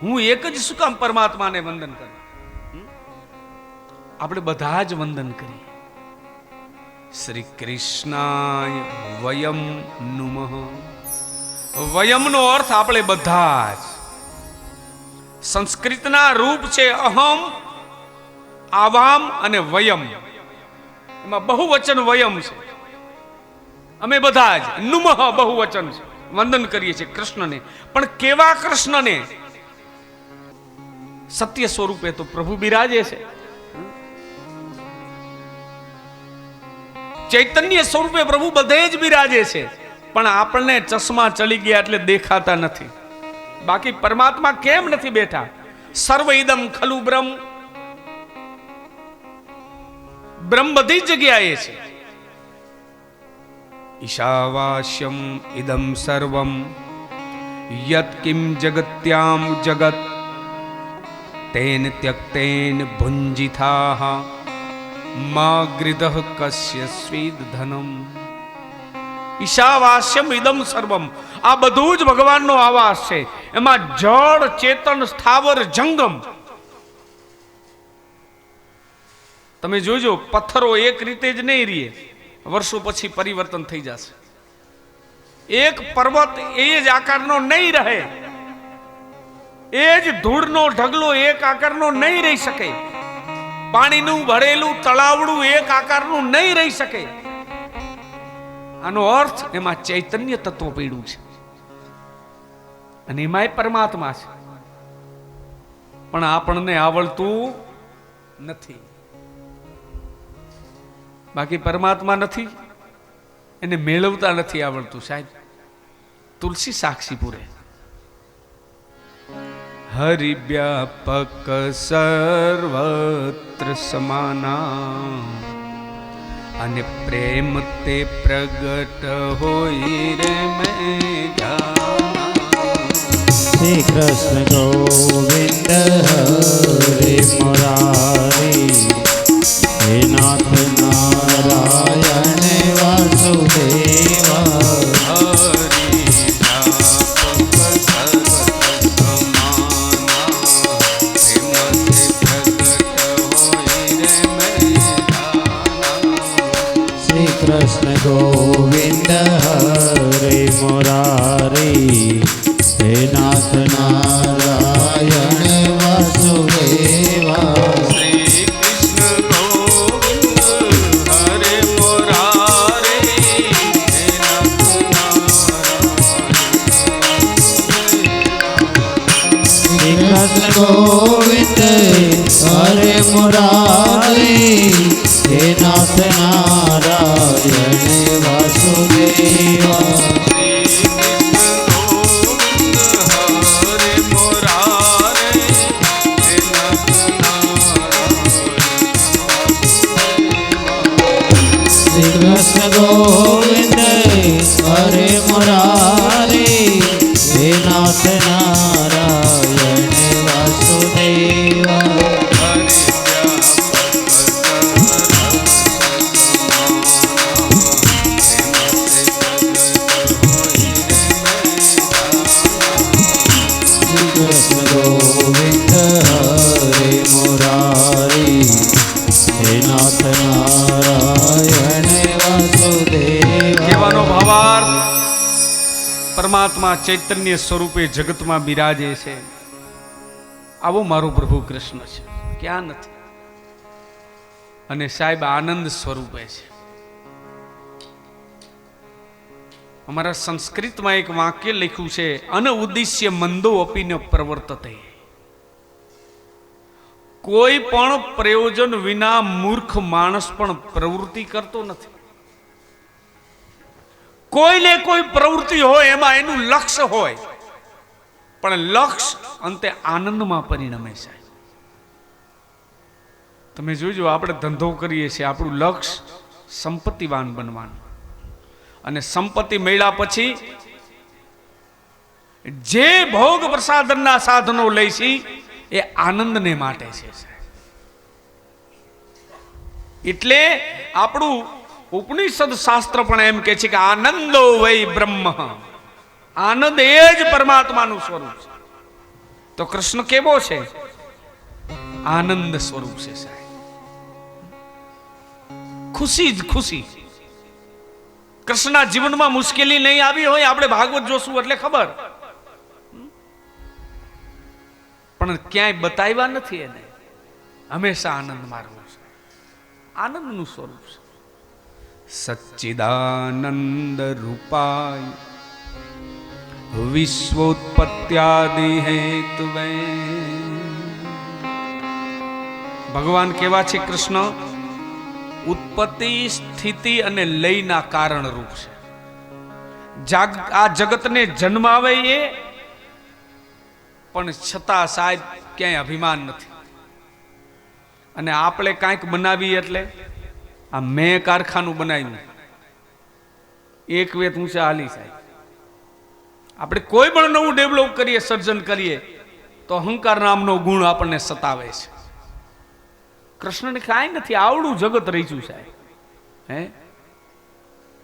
હું એક જ શું કામ પરમાત્માને વંદન કરું? આપણે બધા જ વંદન કરીએ. શ્રી કૃષ્ણાય વયમ નુમઃ. વયમનો અર્થ આપણે બધા જ. સંસ્કૃતના રૂપ છે અહમ, આવામ અને વયમ. એમાં બહુવચન વયમ છે. અમે બધા જ. નુમઃ બહુવચન છે. વંદન કરીએ છીએ કૃષ્ણને. પણ કેવા કૃષ્ણને? સત્ય સ્વરૂપે તો પ્રભુ બિરાજે છે, ચૈતન્ય સ્વરૂપે પ્રભુ બધે જ બિરાજે છે, પણ આપણને ચશ્મા ચડી ગયા એટલે દેખાતા નથી. બાકી પરમાત્મા કેમ નથી બેઠા? સર્વ ઇદમ ખલુ બ્રહ્મ, બ્રહ્મ બધી જગ્યાએ છે. ઈશાવાસ્યમ ઇદમ સર્વમ યત કિમ જગત્યામ જગત તેન ત્યક્તેન ભુંજિથાઃ મા ગૃધઃ કસ્ય સ્વીદ ધનમ. ઈશાવાસ્યમ ઇદમ સર્વમ, આ બધું જ ભગવાનનો આવાસ છે. એમાં જળ, ચેતન, સ્થાવર, જંગમ. તમે જોજો, પથ્થરો એક રીતે જ નહીં રહે, વર્ષો પછી પરિવર્તન થઈ જશે. એક પર્વત એ જ આકારનો નહીં રહે, એ જ ધૂળનો ઢગલો એક આકારનો નહીં રહી શકે. પાણીનું ભરેલું તળાવડું એક આકારનું નહીં રહી શકે. આનો અર્થ એમાં ચૈતન્ય તત્વ પડ્યું છે અને એમાંય પરમાત્મા છે, પણ આપણને આવડતું નથી. બાકી પરમાત્મા નથી, એને મેળવતા નથી આવડતું. સાહેબ તુલસી સાક્ષી પૂરે. હરિ વ્યાપક સર્વત્ર સમાના અને પ્રેમ તે પ્રગટ હોય રે મેઘા. શ્રી કૃષ્ણ ગોવિંદ હરે મુરારી, હે નાથ નારાયણ વાસુદેવા. કૃષ્ણ ગોવિંદ હરે મુરારી, હે નાથ નારાયણ વાસુદેવા. શ્રી કૃષ્ણ ગોવિંદ હરે મુરારી, હે નાથ નારાયણ. શ્રી કૃષ્ણ ગોવિંદ હરે મુરારી, હે નાથ નારાયણ વાસુદેવા. શ્રી કૃષ્ણ ગોવિંદ હરે મુરારી, હે નાથ નારાયણ વાસુદેવા. કહેવાનો ભાવાર્થ, પરમાત્મા ચૈતન્ય સ્વરૂપે જગતમાં બિરાજે છે. આવો મારો પ્રભુ કૃષ્ણ છે, ક્યાં નથી. અને સાહેબ આનંદ સ્વરૂપે છે. અમારા સંસ્કૃતમાં એક વાક્ય લખ્યું છે, અનઉદ્દેશ્ય મંદો અપી ન પ્રવર્તતે. કોઈ પણ પ્રયોજન વિના મૂર્ખ માણસ પણ પ્રવૃત્તિ કરતો નથી. કોઈને કોઈ પ્રવૃત્તિ હોય એમાં એનું લક્ષ્ય હોય, પણ લક્ષ્ય અંતે આનંદમાં પરિણમે છે. તમે જોજો, આપણે ધંધો કરીએ છીએ, આપણું લક્ષ્ય સંપત્તિવાન બનવાનું, અને સંપત્તિ મળ્યા પછી જે ભોગ પ્રસાદનના સાધનો લઈશી એ આનંદને માટે છે. એટલે આપણું ઉપનિષદ શાસ્ત્ર પણ એમ કે છે કે આનંદો વૈ બ્રહ્મ. આનંદ એ જ પરમાત્માનું સ્વરૂપ છે. તો કૃષ્ણ કેવો છે? આનંદ સ્વરૂપ છે સાહેબ. ખુશી જ ખુશી. કૃષ્ણના જીવનમાં મુશ્કેલી નહીં આવી હોય, આપણે ભાગવત જોશું એટલે ખબર, પણ ક્યાંય બતાવ્યા નથી એને. હંમેશા આનંદ મારવો છે, આનંદનું સ્વરૂપ છે. સચ્ચિદાનંદ રૂપાય વિશ્વોત્પત્યાદિ હેતુવે ભગવાન કેવા છે કૃષ્ણ? ઉત્પત્તિ, સ્થિતિ અને લયના કારણ રૂપ છે. આ જગતને જન્માવે એ, પણ છતાં સાહેબ ક્યાંય અભિમાન નથી. અને આપણે કાંઈક બનાવી એટલે આ મેં કારખાનું બનાવ્યું, એક વેત ઊંચા હાલી સાહેબ. આપણે કોઈ પણ નવું ડેવલપ કરીએ, સર્જન કરીએ, તો અહંકાર નામનો ગુણ આપણને સતાવે છે. કૃષ્ણને કાંઈ નથી, આવડું જગત રહીશું સાહેબ. હે,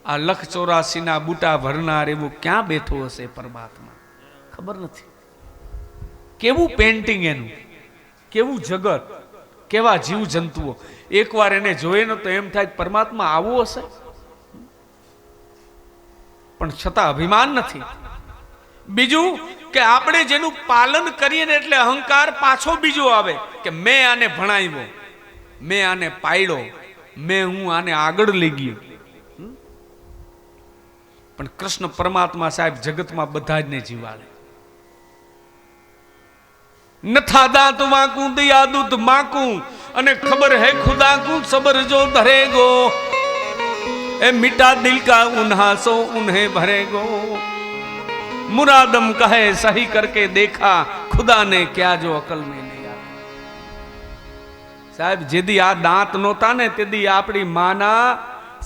આ 184 ના બુટા ભરનાર એવો ક્યાં બેઠો હશે પરમાત્મા? ખબર નથી. કેવું પેન્ટિંગ એનું, કેવું જગત, કેવા જીવ જંતુઓ. એકવાર એને જોઈએ ને તો એમ થાય પરમાત્મા આવું હશે, પણ છતાં અભિમાન નથી. બીજું કે આપણે જેનું પાલન કરીએ ને એટલે અહંકાર પાછો બીજો આવે કે મેં આને ભણાવ્યો, મેં આને પાડ્યો, હું આને આગળ લઈ ગયો. પણ કૃષ્ણ પરમાત્મા સાહેબ જગતમાં બધા જ ને જીવાડે. નથા દાંત વાંકું દયા દૂધ માકું અને ખબર હે ખુદા કું સબર જો ધરેગો એ મીઠા દિલ કા ઉન્હાસો ઉन्हें भरेगो मुरादम कहे सही करके देखा खुदा ने क्या जो अकल में नहीं आता. સાહેબ જેદી આ દાંત નહોતા ને તેદી આપણી માના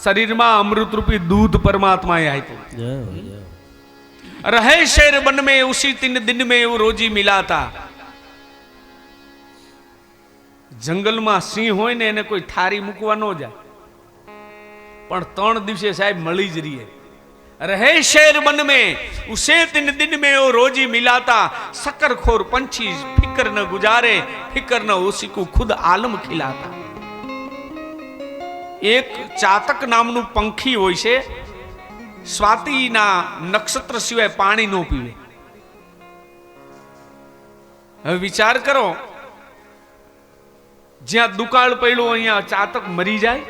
શરીરમાં અમૃતરૂપી દૂધ પરમાત્માએ આપ્યું. રહે શેર બન में उसी 3 दिन में वो रोजी मिला था. જંગલમાં સિંહ હોય ને એને કોઈ થારી મૂકવા ન જાય, પણ 3 દિવસે સાહેબ મળી જ રહીએ. રહે શેર બન में उसे 3 दिन में वो रोजी मिला था. शकरखोर पंछी फिक्र न गुजारे, फिक्र न उसी को खुद आलम खिलाता. એક ચાતક નામનું પંખી હોય છે, સ્વાતિના નક્ષત્ર સિવાય પાણી ન પીવે. હવે વિચાર કરો, જ્યાં દુકાળ પડ્યો અહીંયા ચાતક મરી જાય.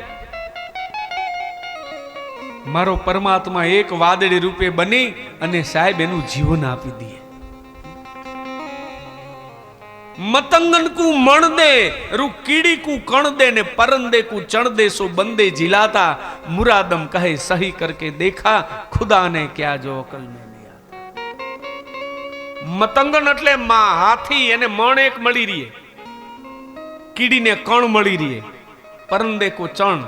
મારો પરમાત્મા એક વાદળી રૂપે બની અને સાહેબ એનું જીવન આપી દે. मतंगन को मण दे रु कीड़ी को कण दे ने परंदे को चण दे सो बंदे जिलाता. मुरादम कहे सही करके देखा खुदा ने क्या जो अकल में नहीं आता. मतंगन એટલે માં હાથી, એને મણ એક મળી રહી, કીડીને કણ મળી રહી, પરંદે કો ચણ,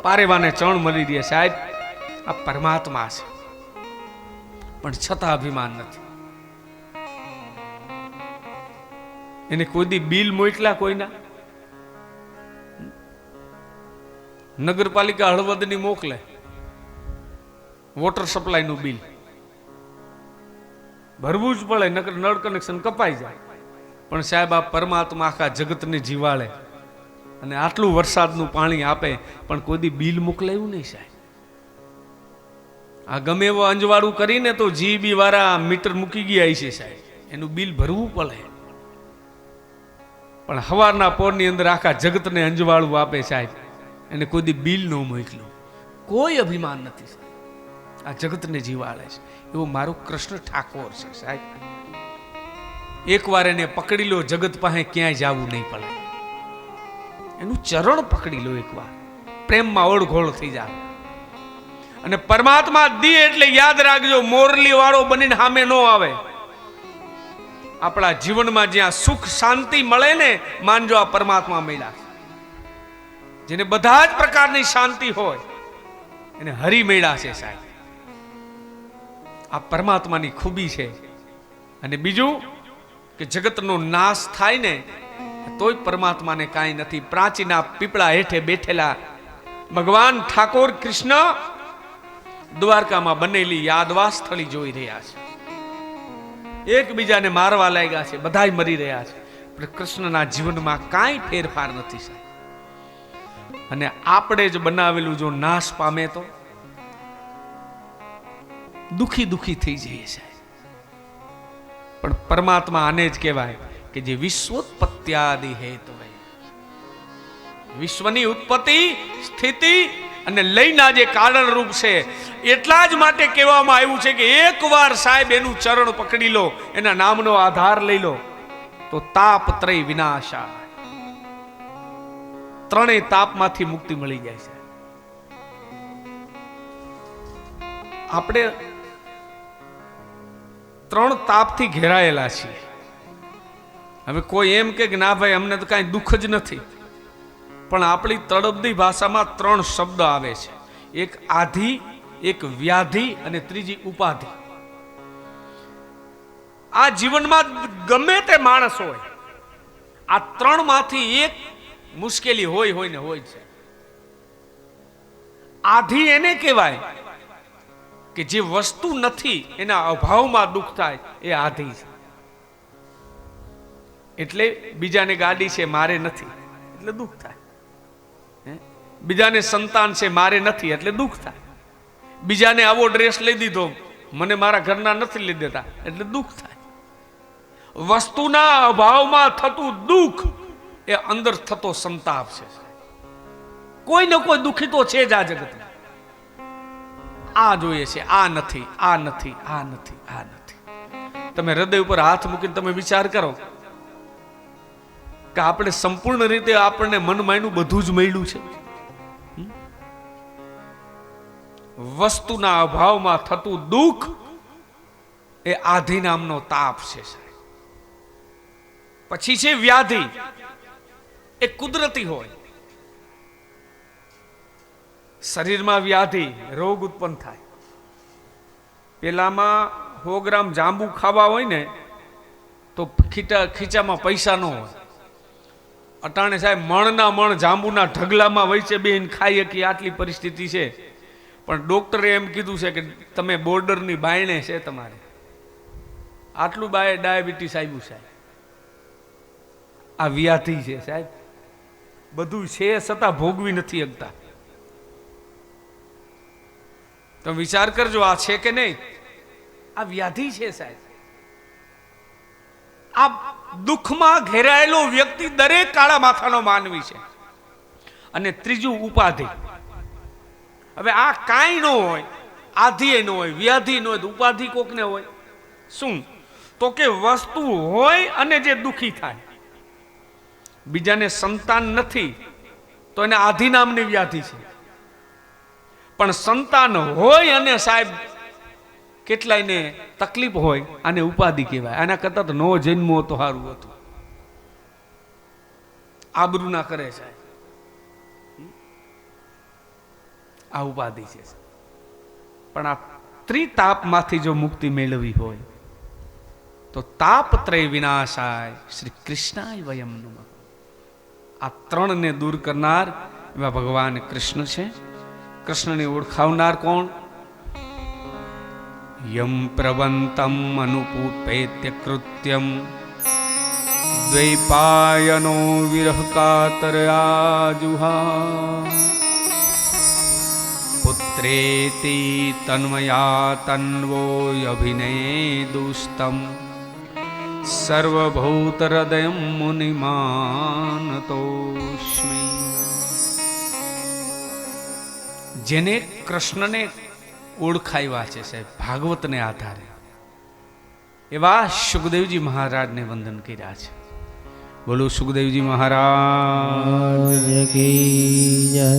પારેવાને ચણ મળી રહી. સાહેબ આ પરમાત્મા છે, પણ છતાં અભિમાન નથી. એને કોઈ દી બિલ મોકલા કોઈના? નગરપાલિકા હળવદની મોકલે વોટર સપ્લાય નું બિલ, ભરવું જ પડે, નકર નળ કનેક્શન કપાઈ જાય. પણ સાહેબ આ પરમાત્મા આખા જગતને જીવાડે અને આટલું વરસાદનું પાણી આપે, પણ કોઈ દી બિલ મોકલાયું નહીં સાહેબ. આ ગમે એવો અંજવાળું કરીને તો જીબી વાળા મીટર મૂકી ગયા છે સાહેબ, એનું બિલ ભરવું પડે. પણ હવારના પોરની અંદર આખા જગતને અંજવાળું આપે સાહેબ, એને કોઈ દી બિલ ન મોકલ્યું. કોઈ અભિમાન નથી સાહેબ, આ જગતને જીવાડે છે. એવો મારો કૃષ્ણ ઠાકોર છે સાહેબ. એકવાર એને પકડી લો, જગત પાસે ક્યાંય જવું નહીં પડે. એનું ચરણ પકડી લો એકવાર, પ્રેમમાં ઓળઘોળ થઈ જાય. અને પરમાત્મા દી એટલે યાદ રાખજો, મોરલી વાળો બનીને સામે ન આવે. આપણા જીવનમાં જ્યાં સુખ શાંતિ મળે ને, માનજો આ પરમાત્મા મળ્યા છે. જેને બધા જ પ્રકારની શાંતિ હોય એને હરી મળ્યા છે સાહેબ. આ પરમાત્માની ખૂબી છે. અને બીજું કે જગતનો નાશ થાય ને તોય પરમાત્માને કાંઈ નથી. પ્રાચીના પીપળા હેઠે બેઠેલા ભગવાન ઠાકોર કૃષ્ણ દ્વારકામાં બનેલી યાદવા સ્થળી જોઈ રહ્યા છે. એકબીજાને મારવા લાગ્યા છે, બધાય મરી રહ્યા છે, પણ કૃષ્ણના જીવનમાં કાંઈ ફેરફાર નથી સાહેબ. અને આપણે જ બનાવેલું જો નાશ પામે તો દુખી દુખી થઈ જઈએ સાહેબ. પણ પરમાત્મા આને જ કહેવાય કે જે વિશ્વોત્પત્યાદિ હેતુ, વિશ્વની ઉત્પત્તિ, સ્થિતિ અને લયના જે કારણ રૂપ છે. એટલા જ માટે કહેવામાં આવ્યું છે કે એકવાર સાહેબ એનું ચરણ પકડી લો, એના નામનો આધાર લઈ લો, તો તાપત્રય વિનાશા. ત્રણેય તાપમાંથી મુક્તિ મળી જાય છે. આપણે ત્રણ તાપથી ઘેરાયેલા છીએ. હવે કોઈ એમ કે ના ભાઈ અમને તો કાંઈ દુઃખ જ નથી, પણ આપણી તળપદી ભાષામાં ત્રણ શબ્દ આવે છે. એક આધિ, એક વ્યાધિ અને ત્રીજી ઉપાધિ. આ જીવનમાં ગમે તે માણસ હોય, આ ત્રણ માંથી એક મુશ્કેલી હોય ને હોય છે. આધિ એને કહેવાય કે જે વસ્તુ નથી એના અભાવમાં દુઃખ થાય, એ આધિ છે. એટલે બીજાને ગાડી છે મારે નથી એટલે દુઃખ થાય. બીજાને સંતાન છે મારે નથી એટલે દુઃખ થાય. બીજાને આવો ડ્રેસ લઈ દીધો મને મારા ઘરના નથી લઈ દેતા એટલે દુઃખ થાય. વસ્તુના અભાવમાં થતું દુઃખ એ અંદર થતો સંતાપ છે. કોઈ ને કોઈ દુઃખી તો છે જ આ જગતમાં. આ જોઈએ છે, આ નથી, આ નથી, આ નથી, આ નથી. તમે હૃદય ઉપર હાથ મૂકીને તમે વિચાર કરો કે આપણે સંપૂર્ણ રીતે આપણને મન માયનું બધું જ મળ્યું છે. વસ્તુના અભાવમાં થતું દુઃખ એ આધિ નામનો તાપ છે. પછી છે વ્યાધિ. એ કુદરતી હોય. શરીરમાં વ્યાધિ, રોગ ઉત્પન્ન થાય. પેલામાં 100 ગ્રામ જાંબુ ખાવા હોય ને તો ખીચામાં પૈસા ન હોય. અટાણે સાહેબ મણના મણ જાંબુના ઢગલામાં વૈસે બેન ખાઈએ કે આટલી પરિસ્થિતિ છે. પણ ડોક્ટરે એમ કીધું છે કે તમે બોર્ડરની બાયણે છે, તમારે આટલું ડાયાબિટીસ આવ્યું સાહેબ. આ વ્યાધિ છે સાહેબ. બધું છે છતાં ભોગવી નથી શકતા. તમે વિચાર કરજો આ છે કે નહીં. આ વ્યાધિ છે સાહેબ. આ દુઃખમાં ઘેરાયેલો વ્યક્તિ દરેક કાળા માથાનો માનવી છે. અને ત્રીજું ઉપાધિ. હવે આ કાંઈ ન હોય, આધિ ન હોય, વ્યાધિ ન હોય, ઉપાધિ કોકને હોય. શું? તો કે વસ્તુ હોય અને જે દુઃખી થાય. બીજાને સંતાન નથી તો એને આધિ નામની વ્યાધિ છે. પણ સંતાન હોય અને સાહેબ કેટલાયને તકલીફ હોય, આને ઉપાધિ કહેવાય. આના કરતા તો નો જન્મો તો સારું હતું. આબરૂ ના કરે સાહેબ. આ ઉપાધિ છે. પણ આ ત્રિતાપમાંથી જો મુક્તિ મેળવી હોય તો તાપત્રય વિનાશાય શ્રી કૃષ્ણાય વયમ નમઃ. આ ત્રણને દૂર કરનાર એવા ભગવાન કૃષ્ણ છે. કૃષ્ણને ઓળખાવનાર કોણ? યમ પ્રવંતમ અનુપુપેત્ય કૃત્યમ દ્વૈપાયનો વિરહ કાતરયાજુહા પુત્રેતિ તન્મયા તન્વો અભિનેદુસ્તમ સર્વભૂત હૃદયમ મુનિમાનતોસ્મિ. જેને કૃષ્ણને ઓળખાવ્યા છે સાહેબ ભાગવતને આધારે, એવા સુખદેવજી મહારાજને વંદન કર્યા છે. બોલો સુખદેવજી મહારાજ કી જય.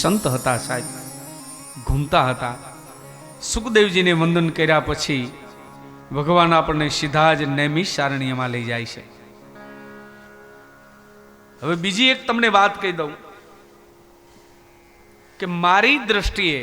સંત હતા સાહેબ, ઘૂમતા હતા. સુખદેવજીને વંદન કર્યા પછી ભગવાન આપણને સીધા જ નૈમિષારણ્યમાં લઈ જાય છે. હવે બીજી એક તમને વાત કહી દઉં કે મારી દ્રષ્ટિએ